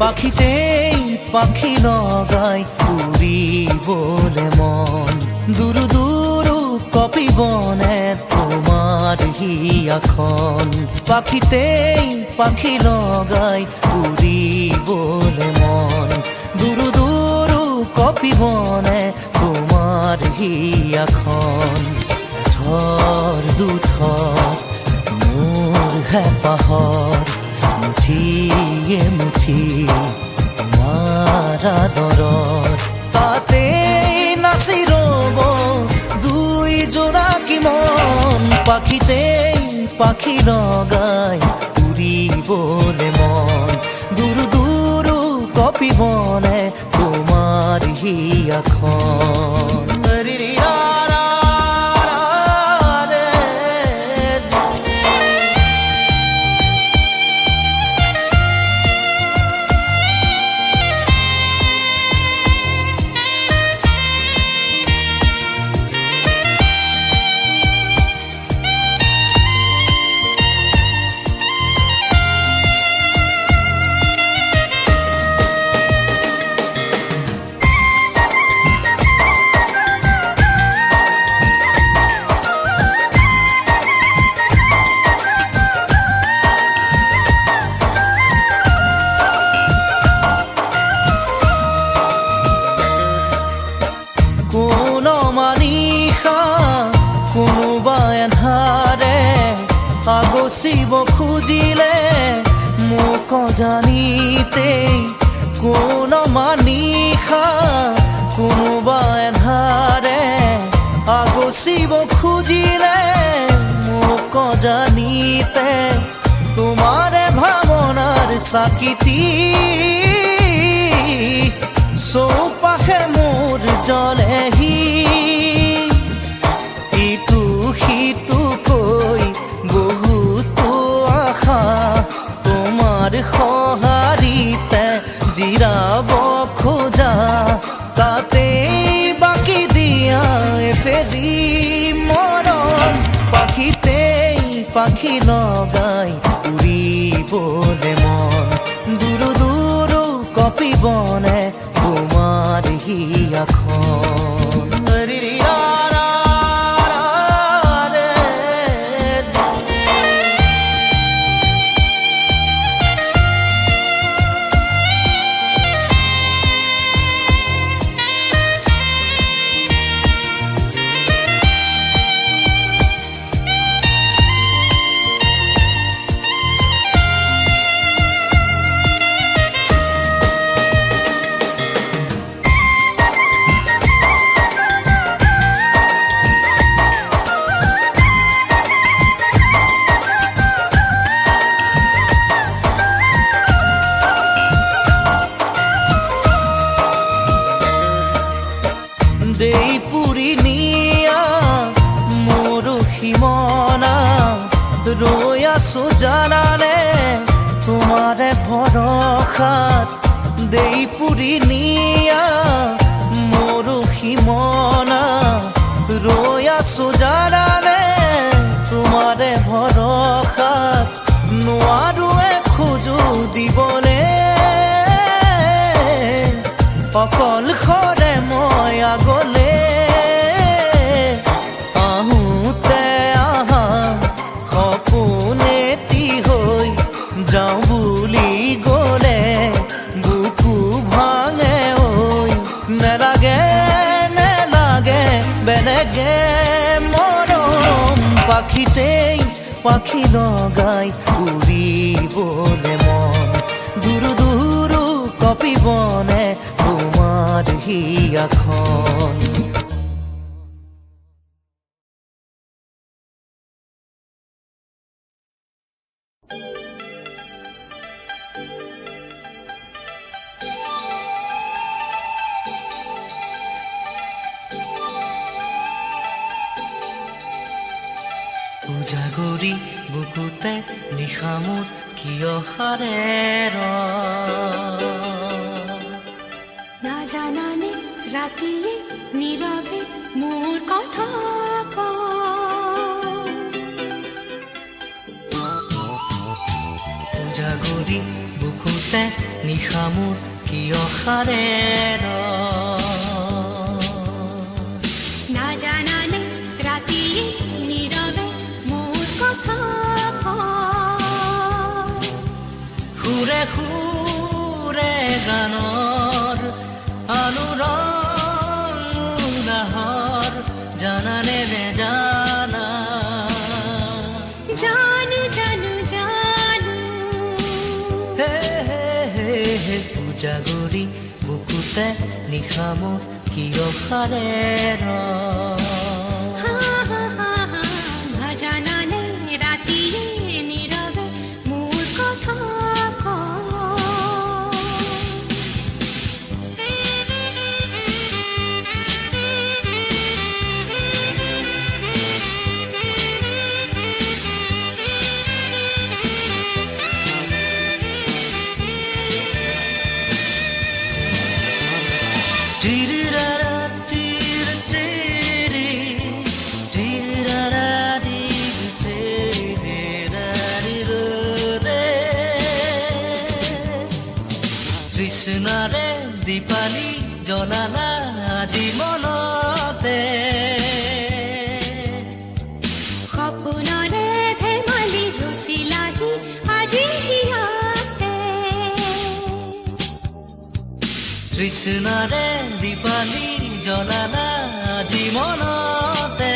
পাখিতেই পাখি লগাই উড়ি বলে মন দুরু দুরু কপি বনে তোমার হিয়াখন পাখিতেই পাখি লগাই উড়ি বলে মন দুরু দুরু কপি বনে তোমার হিয়াখন থর দুথর মোর হেপাহর মুঠিয়ে মুঠি তোমার আদৰৰ তাতে নাচি ৰব দুই জোড়া কি মন পাখিতেই পাখি লগাই উৰিবলে মন দুৰু দুৰু কপিবনে তোমাৰ হিয়াখন আগচিব খুজিলে মোক জানিতে কোন মানিষা কোনোবা এন্ধাৰে আগচিব খুজিলে মোক জানিতে তোমাৰে ভাৱনাৰ চাকিতি চৌপাশে মোৰ জ্বলেহি ইটো সিটো কৈ বহুতো আশা তোমাৰ সঁহাৰিতে জিৰাব খোজা তাতেই বাকি দিয়া ফেৰি মৰম পাখিতেই পাখি লগাই উৰিবলে মন দুৰু দুৰু কপিবনে তোমাৰ হিয়াখন দেই পুৰি নিয়া মোৰ সীমনা ৰৈ আছো জানানে তোমাৰে ভৰসাত দেই পুৰি নিয়া মোৰ সীমনা ৰৈ আছো জানানে তোমাৰে ভৰসাত নোৱাৰোৱে খোজো দিবলে অকলশৰে মই আগলে আহোঁতে আহা সপোনেটি হৈ যাওঁ বুলি গ'লে বুকু ভাঙে ঐ নেলাগে নেলাগে বেলেগে মৰম পাখিতেই পাখি লগাই উৰিবলে মন দুৰু দুৰু কপিবনে তোমাৰ হিয়াখন উজাগৰি বুকুতে নিশা মোৰ কিয় সাৰে নাজানানে ৰাতিয়ে নীৰৱে মোৰ কথা কয়। উজাগৰি বুকুতে নিশা মোৰ কিয় সাৰে নাজানানে ৰাতিয়ে নীৰৱে মোৰ কথা কয়। সুৰে সুৰে গানৰ অনুৰাগৰ জানানে নেজানা জানো জানো জানো হে হে হে হে উজাগৰি বুকুতে নিশা মোৰ কিয় সাৰে নাজানানে ৰাতিয়ে নীৰৱে মোৰ কথা তৃষ্ণাৰে দীপালি জ্বলালা আজি মনতে সপোনৰে ধেমালি ৰুচিলাহি আজি হিয়াতে তৃষ্ণাৰে দীপালি জ্বলালা আজি মনতে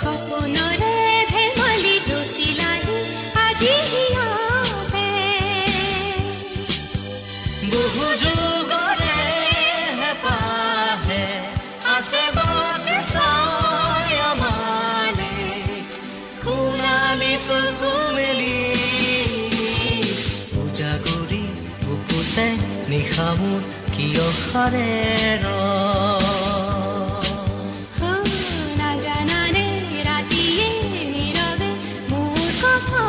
সপোনৰে ধেমালি ৰুচিলাহি আজি হিয়াতে বহু যুগৰে হেঁপাহে আছে বাটে চাই আমালে সোণালী চকু মেলি উজাগৰি বুকুতে নিশা মোৰ কিয় সাৰে নাজানানে ৰাতিয়ে নীৰৱে মোৰ কথা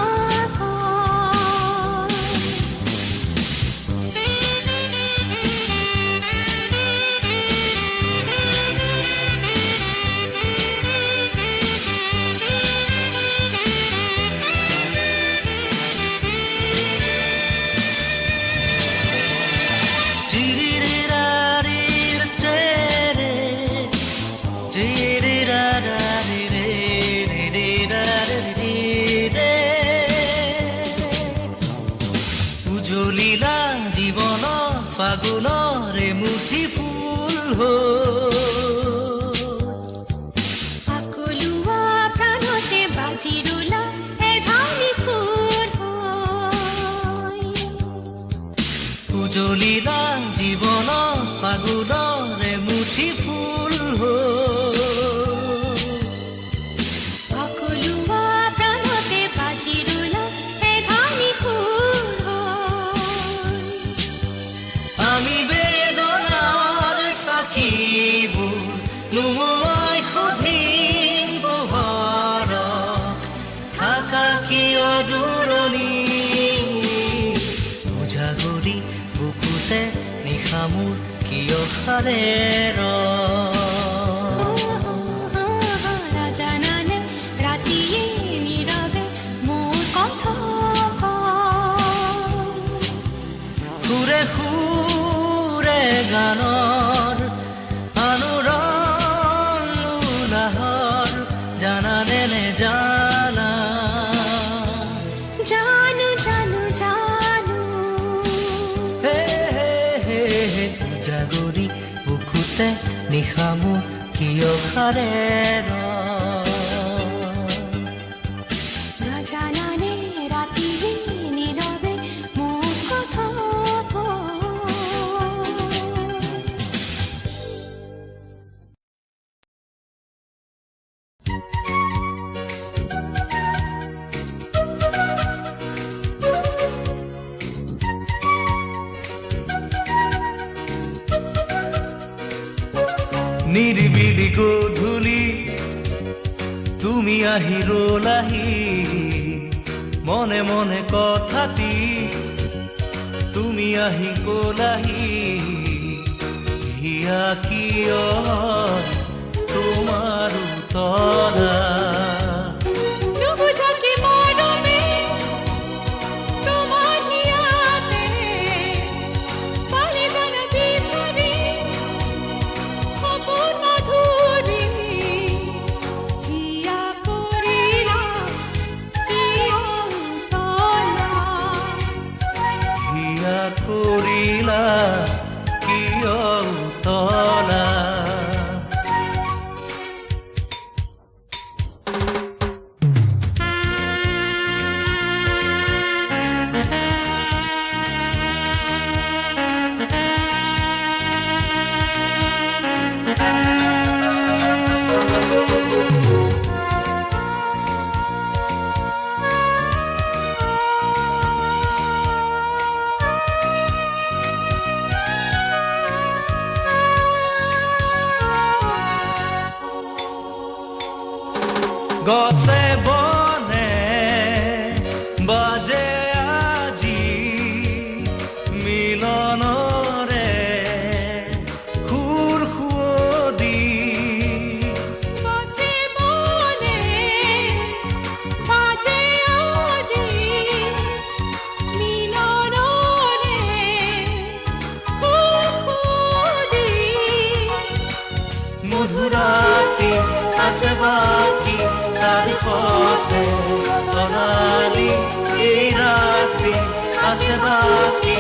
উজলিলা জীৱন ফাগুনৰে মুঠি ফুল আকলুৱা প্ৰাণতে বাজি ৰোলা এধানি ফুল উজলিলা জীৱন ফাগুনৰে মুঠি ফুল আকলুৱা প্ৰাণতে বাজি ৰোলা এধানি ফুল আমি বেদনাৰ সাক্ষীবোৰ নুমুৱাই সুধিম পোহৰ থাকা কিয় দূৰণি উজাগৰি বুকুতে নিশা মোৰ কিয় সাৰে নাজানানে ৰাতিয়ে নীৰৱে মোৰ কথা সুৰে সুৰে গানৰ অনুৰাগৰ জানানে নেজানা জানো জানো জানো হে হে হে হে উজাগৰি বুকুতে নিশা মোৰ কিয় সাৰে নাজানানে ৰাতিয়ে নীৰৱে মোৰ কথা নিৰিবিলি গধূলি তুমি আহিৰলাহি মনে মনে কথাটি তুমি আহি কলাহি হিয়া কিয় তোমাৰ তলা নুবুঝাকে মৰমে তোমাৰ হিয়াতে পালে জানা বিসৰি অপূৰ্ণ মাধুৰী হিয়া কৰিলা হিয়া তলা হিয়া কৰিলা কিয় তলা গছে বনে বাজে আজি মিলনৰে খুৰ খুৱদি বসে বনে বাজে আজি মিলনরে খুদি মধুরাতি আছে বাকি তার পথে তলালি এই রাত্রি আছে বাকি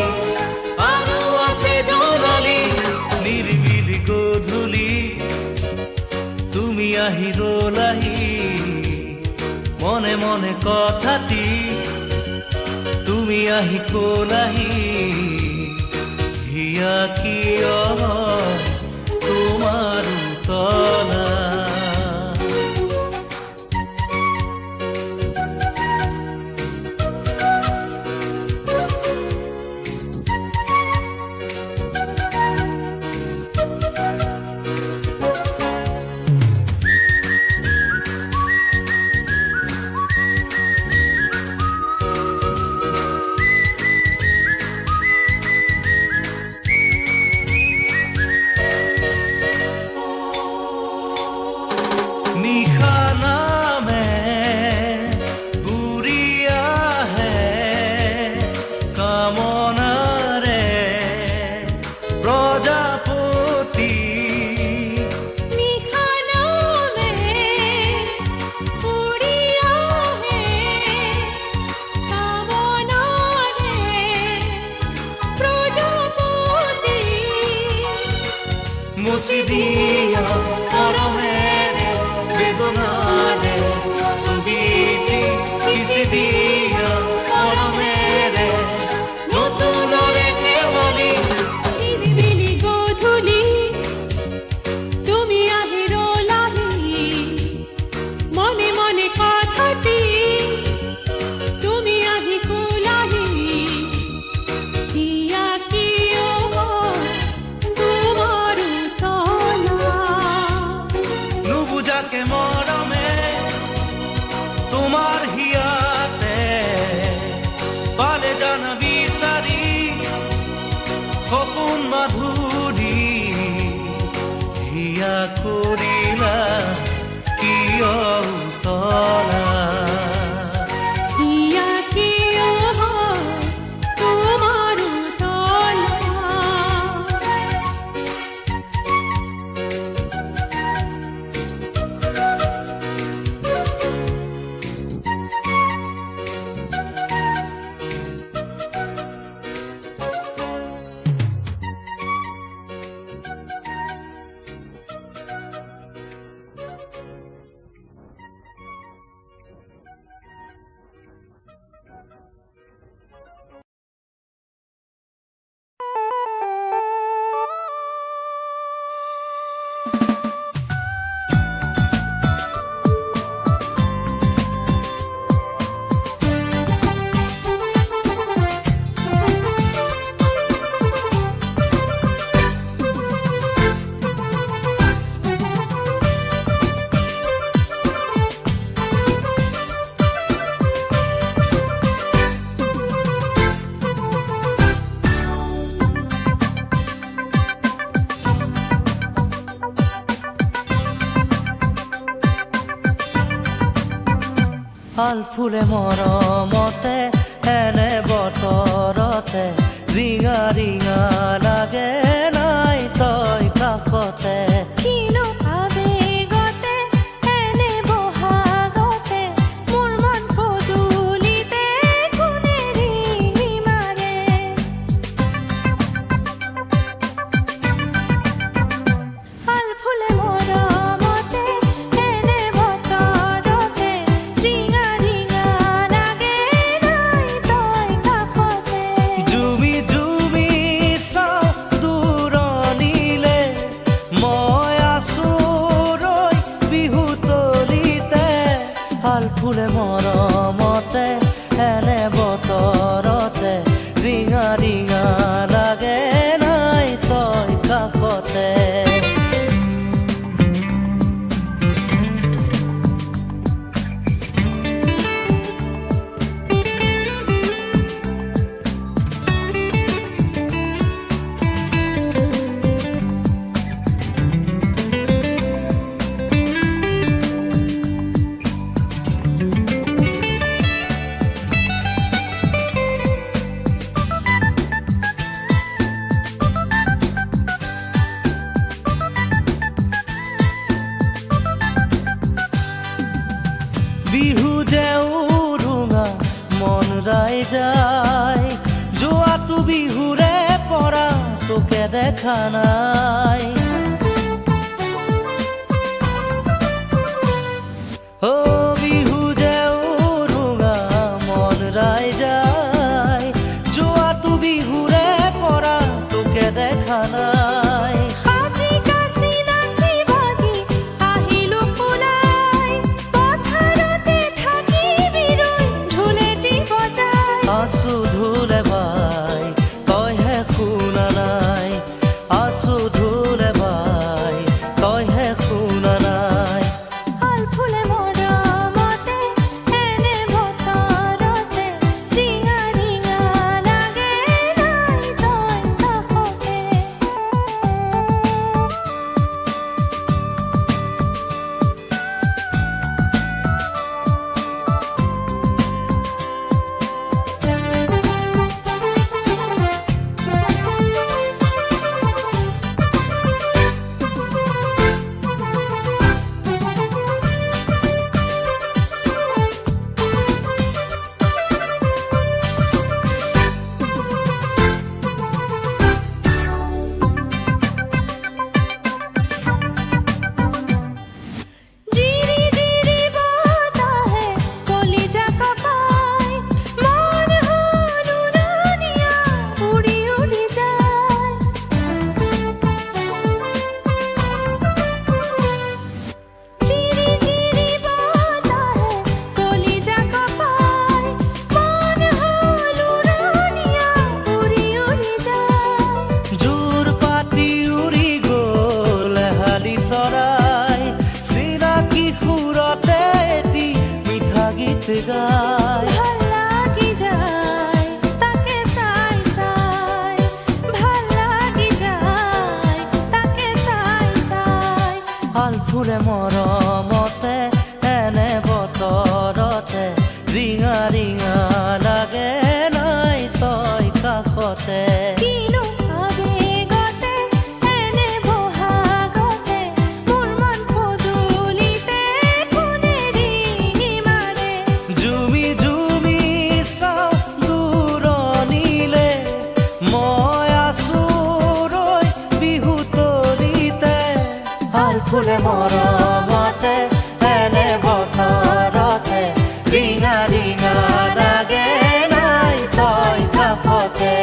আরো আছে জোনালি নিরিবিলি গধূলি তুমি আহিরলাহি মনে মনে কথাটি তুমি আহি কলাহি হিয়া কিয় তোমাৰ তলা নিশা নামে উৰি আহে কামনাৰে প্ৰজাপতি নিখানামে উড়িয়া হে কামনাৰে প্ৰজাপতি মুচি দিয়া মৰমেৰে বেদনাৰে ছবিটি পিছি দিয়া মৰমেৰে নতুনৰে শেৱালি নিরিবিলি গধূলি তুমি আহিরলাহি মনে মনে কথাটি তুমি আহি কুলাহি হিয়া কিয় তোমার তলা নুবুজাকে মৰমে তোমাৰ হিয়াতে পালে জানা বিচাৰি সপোন মাধুৰী হিয়া কৰিলা কিয় তলা হিয়া কিয় তোমাৰ তলা হাল ফুলে মৰমতে এনে বতৰতে ৰিঙা ৰিঙা লাগে নাই তই কাষতে কিনো আবেগতে এনে বহাগতে মোৰ মন পদূলিতে কোনে ৰিঙি মাৰে হাল ফুলে মৰমতে এনে বতৰতে ৰিঙা ৰিঙা লাগে নাই তই কাষতে জুমি জুমি চাওঁ দূৰণিলে মই আছো ৰৈ বিহু তলিতে হাল ফুলে মৰমতে এনে বতৰতে ৰিঙা ৰিঙা লাগে নাই তই কাষতে বিহু যে উৰুঙা মন ৰাই যায় যোৱাটো বিহুৰে পৰা তোকে দেখা নাই অ বিহু যে উৰুঙা মন ৰাই যায় যোৱাটো বিহুৰে পৰা তোকে দেখা নাই আজি কাছি নাচি বাগি আহিলো ওলাই পথাৰতে থাকিবি ৰৈ ঢোলেটি বজাই আছো ঢোলে বাই তইহে শুনা নাই আছো ঢোলে বাই তইহে শুনা নাই হাল ফুলে মৰমতে এনে বতৰতে ৰিঙা ৰিঙা লাগে নাই তই কাষতে জিৰি জিৰি বতাহে কলিজা কঁপাই মন হ'ল উৰণীয়া উৰি উৰি যায় জিৰি জিৰি বতাহে কলিজা কঁপাই মন হ'ল উৰণীয়া উৰি উৰি যায় জোৰ পাতি উৰি গ'ল হালি চৰাই চিনাকি সুৰতে এটি মিঠা গীত গায় ভাল লাগি যায় তাকে চাই চাই ভাল লাগি যায় তাকে চাই চাই হাল ফুলে মৰমতে এনে বতৰতে ৰিঙা ৰিঙা লাগে নাই তই কাষতে কিনো আবেগতে এনে বহাগতে মোৰ মন পদূলিতে কোনে ৰিঙি মাৰে জুমি জুমি চাওঁ দূৰণিলে মই আছো ৰৈ বিহু তলিতে হাল ফুলে মৰমতে এনে বতৰতে ৰিঙা ৰিঙা লাগে নাই তই কাষতে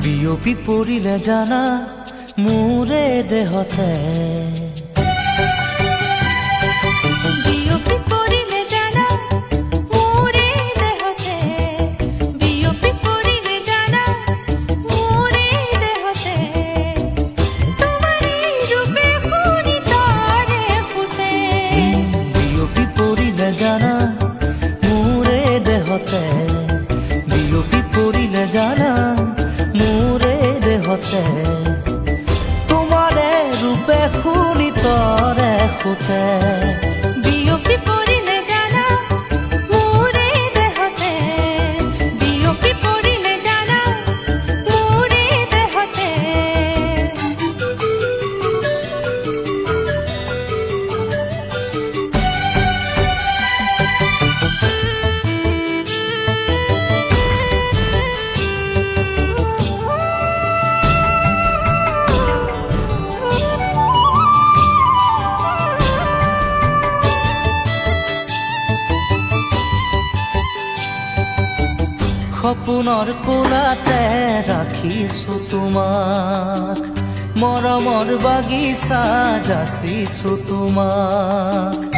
বিয়পি পৰিলে জানা মোৰে দেহতে বিয়পি পৰি ৰূপে শুনি তৰে সুতে বিয়পি পৰিলে জানা মোৰে দেহতে বিয়পি পৰিলে জানা মোৰে দেহতে সপোনৰ কোলাতে ৰাখিছো তোমাক মৰমৰ বাগিচা যাচিছো তোমাক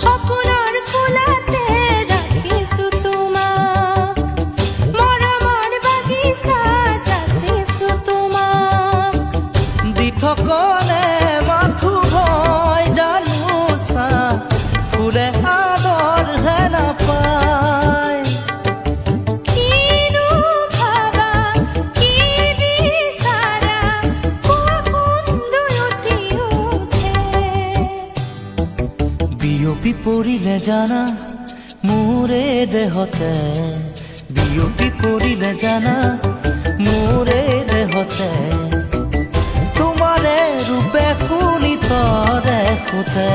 সপোনৰ কোলাতে ৰাখিছো তোমাক মৰমৰ বাগিচা যাচিছো তোমাক দি থকনে মাথো ভয় জানোচা ফুলে আদৰ হে নাপায় কিনো ভাবা কি বিচাৰা কোন দুয়টি উঠে বিয়পি পৰিলে জানা মোৰে দেহতে বিয়পি পৰিলে জানা মোৰে দেহতে তোমাৰে ৰূপে শুনি তৰে সুতে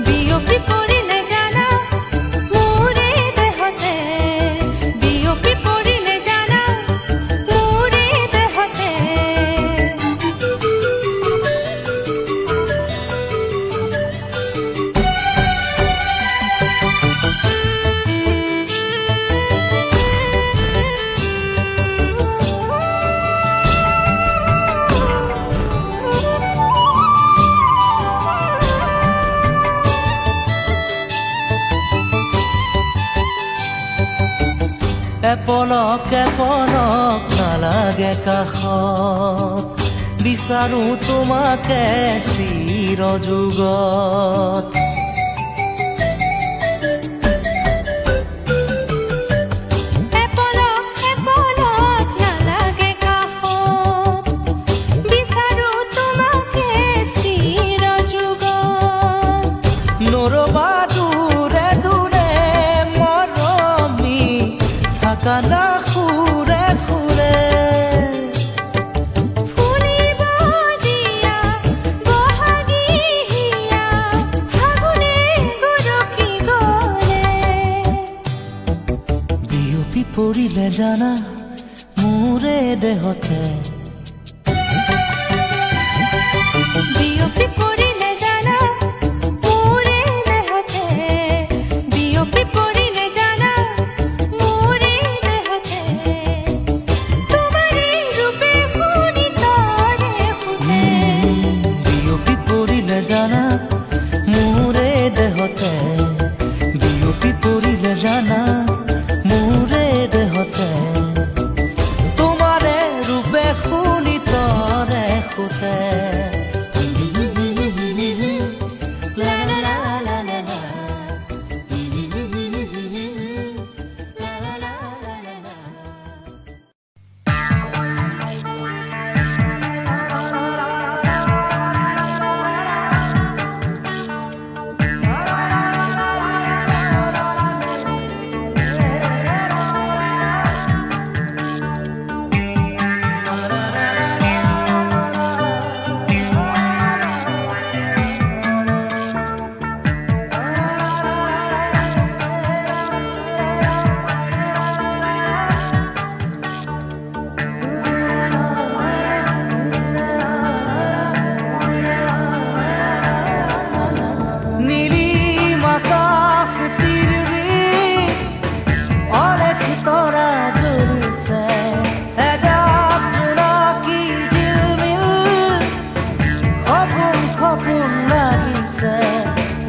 বিয়পি পৰিলে জানা মোৰে দেহতে বিয়পি পৰিলে জানা মোৰে দেহতে এপলক এপলক নালাগে কাষত বিচাৰো তোমাকে চিৰ যুগত এপলক এপলক নালাগে কাষত বিচাৰো তোমাকে চিৰ যুগত নৰবা দূৰে দূৰে মৰমি থাকা না সুৰে সুৰে ফুলিব দিয়া বহাগী হিয়া ফাগুনে গৰকি গলে বিয়পি পৰিলে জানা মোৰে দেহতে বিয়পি পৰিলে জানা মোৰে দেহতে বিয়পি পৰিলে জানা মোৰে দেহতে তোমাৰে ৰূপে শুনি তৰে সুতে বিয়পি পৰিলে জানা মোৰে দেহতে বিয়পি পৰিলে জানা মোৰে দেহতে তোমাৰে ৰূপে শুনি তৰে সুতে লা লা লা লা লা লা। লা লা লা লা লা লা। নীলিম আকাশ তীৰবি অলেখ তৰা জ্বলিছে এজাক জোনাকী জিলমিল সপোন সপোন লাগিছে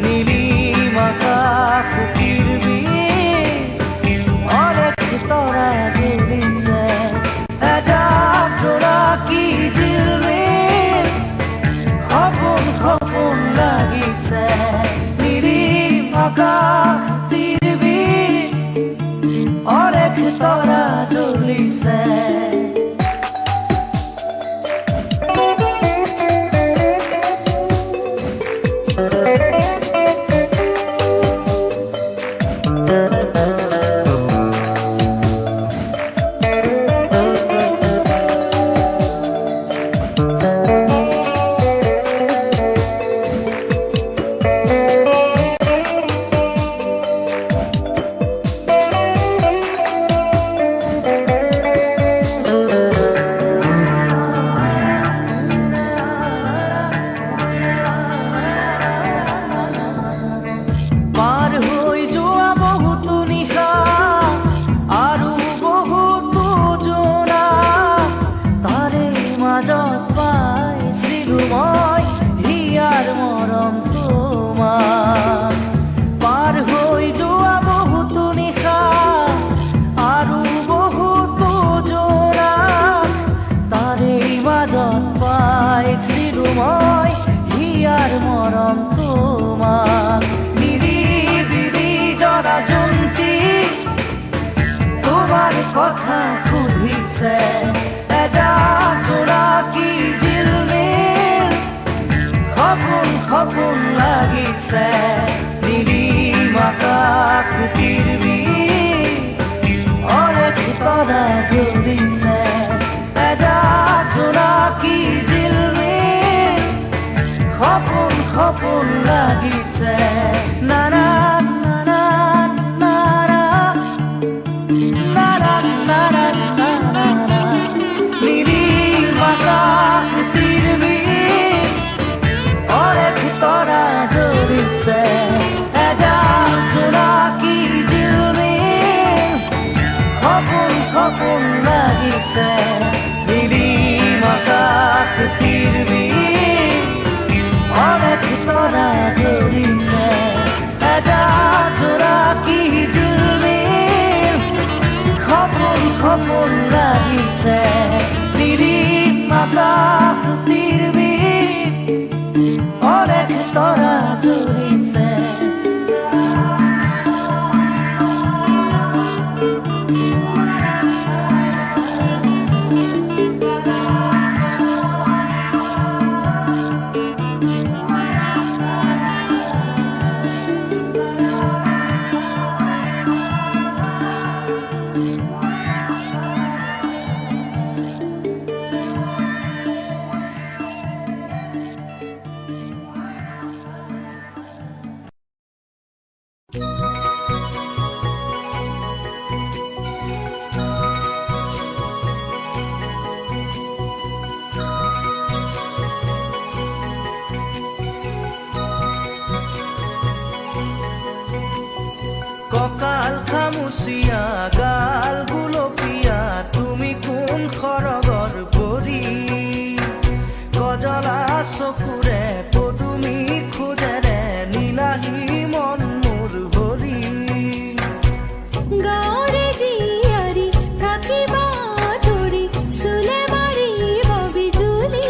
নীলিম আকাশ তীৰবি অলেখ তৰা জ্বলিছে এজাক জোনাকী জিলমিল সপোন সপোন লাগিছে নীলিম আকাশ তীৰবি অলেখ তৰা জ্বলিছে মৰম তোমাক নিৰিবিলি জনাজন্তি তোমাৰ কথা সুধিছে এজাক জোনাকী জিলমিল সপোন সপোন লাগিছে নিৰিম আকাশ পৃথিৱী অনেক তৰা জ্বলিছে এজাক জোনাকী জিলমিল সপোন সপোন লাগিছে নানা নানা নানা নানা নানা নানা নিৰিম আকাশ পৃথিৱী অনেক তৰা জ্বলিছে এজাক জোনাকী জিলমিল সপোন সপোন লাগিছে নিৰিম আকাশ পৃথিৱী অনেক তৰা জ্বলিছে এজাক জোনাকী জিলমিল সপোন সপোন লাগিছে নিৰিম আকাশ পৃথিৱী অনেক তৰা জ্বলিছে কঁকাল খামুচিয়া গাল গুলপীয়া তুমি কোন সৰগৰ পৰি কজলা চকুৰে পদুমী খোজেৰে নীলাহী মন মোৰ ভৰি গাঁৱৰে জীয়াৰী থাকিবা তৰি চুলে মাৰিব বিজুলী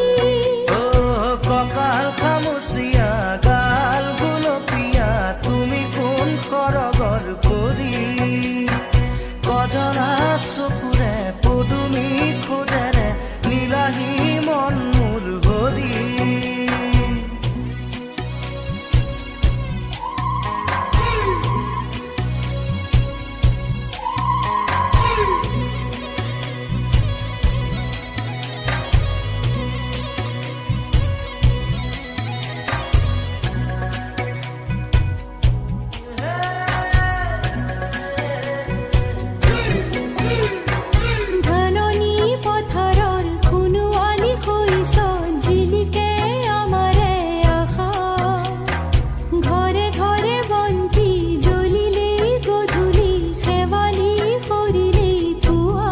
কঁকাল খামুচিয়া গাল গুলপীয়া তুমি কোন সৰগৰ পৰি কজলা চকুৰে পদুমী খোজেৰে নীলাহী মন মোৰ ভৰি ধাননি পথাৰৰ সোণোৱালী শৈশৱ জিলিকে আমাৰে আশা ঘৰে ঘৰে বন্তি জ্বলিলেই গধূলি শেৱালি সৰিলেই পুৱা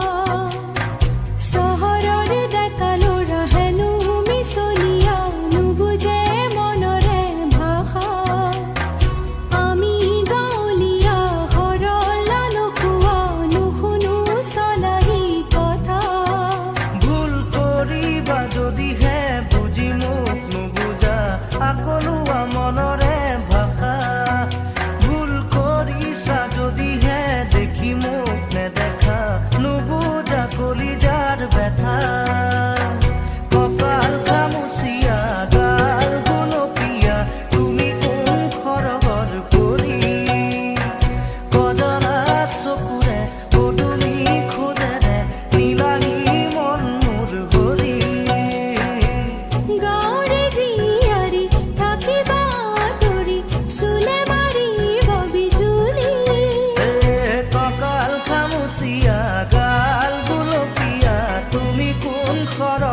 চহৰৰ ডেকা ল'ৰা হেনো মিছলীয়া নুবুজে মনৰে ভাষা আমি গাঁৱলীয়া সৰলা নোখোৱা নুশুনো চলাহী কথা ভুল কৰিবা যদিহে বুজি মোক নুবুজা আকলোৱা মনৰে ভাষা ভুল কৰিছা যদিহে দেখি মোক নেদেখা নুবুজা কলিজাৰ ব্যথা কঁকাল খামুচিয়া গাল গুলপীয়া তুমি কোন সৰগৰ পৰি কজলা চকুৰে পদুমী খোজেৰে নীলাহী মন মোৰ ভৰি গাঁৱৰে জীয়াৰী থাকিবা তৰি চুলে মাৰিব বিজুলী কঁকাল খামুচিয়া গাল গুলপীয়া তুমি কোন সৰ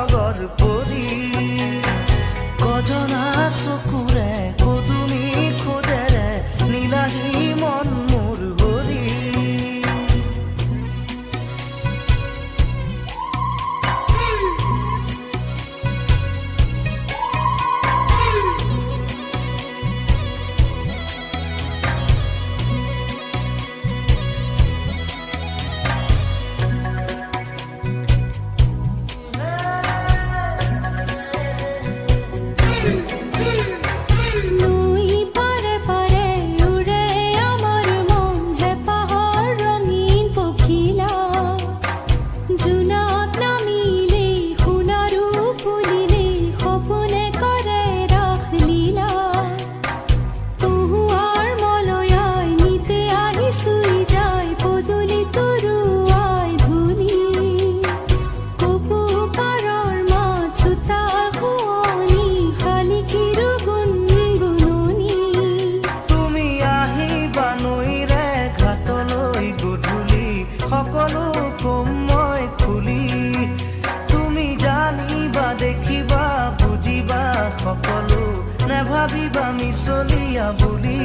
ভাবিবা মিছলীয়া বুলি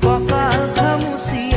কঁকাল খামুচিয়া